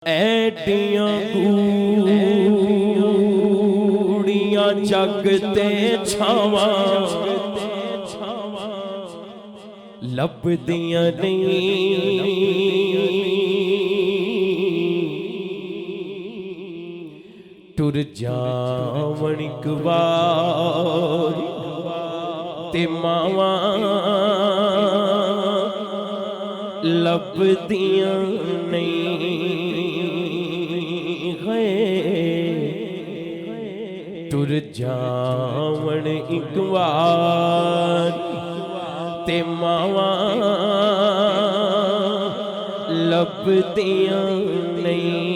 ऐडियां गूड़ियां जगते छावा लभदियां नहीं टुर जावण इक बार ते मावा लभदियां नहीं टुर जावण इक बार ते मावा लभदियां नहीं।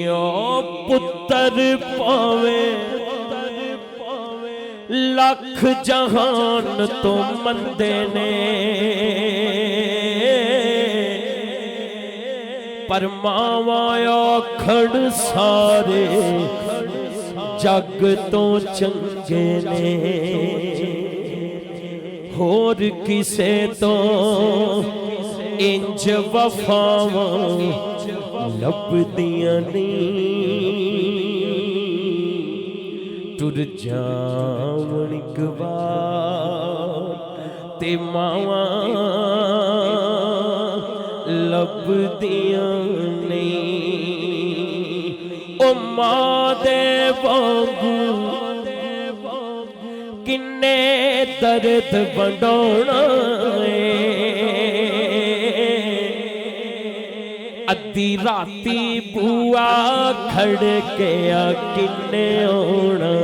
ओ पुत्र पावे लख जहान तो मंदे ने पर मावा आखड़ सारे जग तो चंगे ने होर किसे तो इंज वफावां लभदियां नहीं टुर जावण इक बार ते मावा लभदियां नहीं। ओ मां दे वांगू किन्ने दर्द वंडोना अद्धी राती बुआ खड़किया किन्ने आना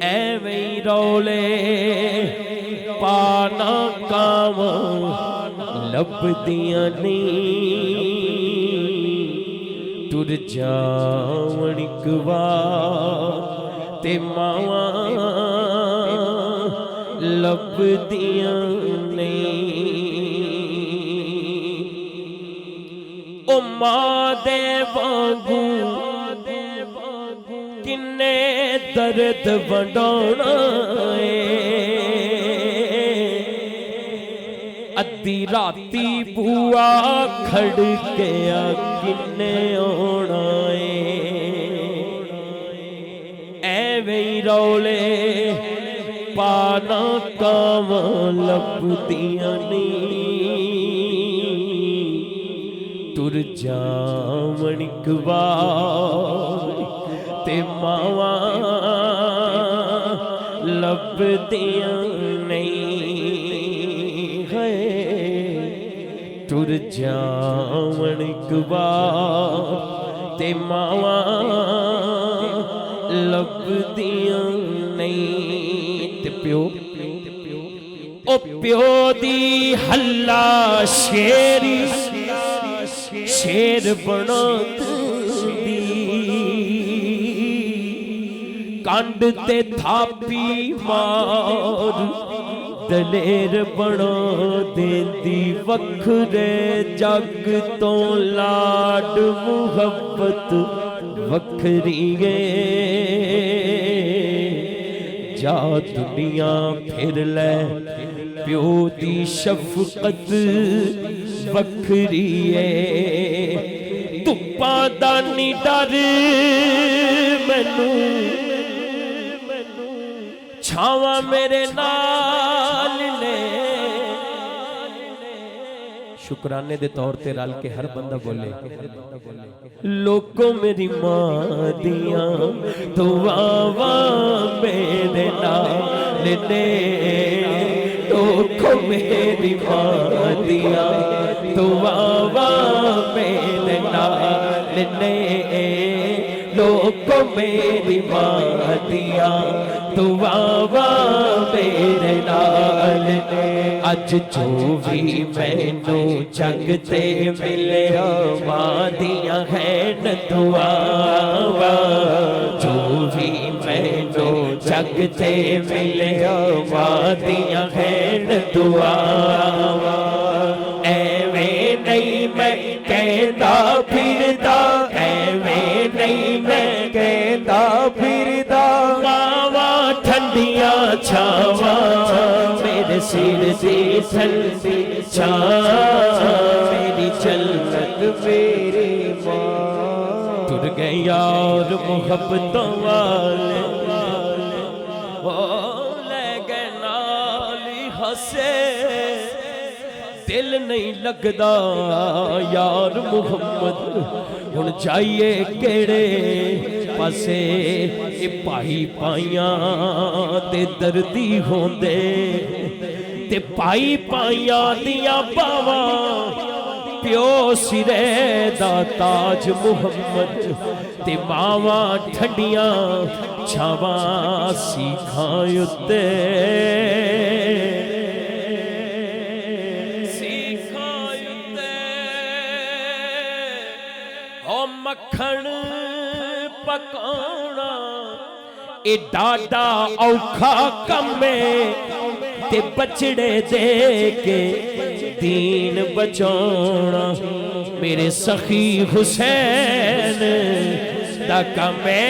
एवें रौले पाना कावा लभदियां नहीं टुर जावण इक बार ते मावा लभदियां नहीं। ओ मां दे वांगू किन्ने दर्द वंडोना अद्धी राती बुआ खड़किया किन्ने आना एवें रौले पाना कावा लभदियां नहीं टुर जावण इक बार ते मावा लभदियां नहीं है टुर जावण इक बार ते मावा लभदियां नहीं। ते प्यो ओ प्यो दी हल्ला शेरी शेर बना दी कंड ते थापी मार दलेर बना देंदी वखरे जग तो लाड मुहब्बत वखरी है जा दुनिया फिर ले प्यो दी शफकत वखरी है धुप्पा दा नी डर मैनू छावा मेरे नाल ने शुक्राने दे तौर ते रल के हर बंदा बोले लोगों मेरी मां दिया दुआवां मेरे नाल ने लोगों मेरी मां दिया दुआवां मेरे नाल ने लोगों मेरी मां दिया दुआवां मेरे नाल ने अज जो भी मैनू जग ते मिले मां दियां हैन दुआवां जो भी मैनू जग ते मिले मां दियां हैन दुआवां एवें नहीं मैं कहता फिरदा एवें नहीं मैं कहता फिरदा मावा ठंडिया छावा मेरे सिर दी ठंडी छां मेरी जन्नत मेरी मां। टुर गए यार मोहब्बतों वाले ले गए नाली हसे दिल नहीं लगदा यार मुहम्मद हुण जाइए केड़े पासे। ये भाई पाइयां ते दर्दी होंदे ते भाई पाइयां दियां बावां प्यो सिरे दा ताज मुहम्मद ते मावां ठंडियां छावां सीखां उत्ते। मक्खण पकाना ए डाडा औखा कम्मे ते बचड़े दे के दीन बचाना मेरे सखी हुसैन दा कम्मे।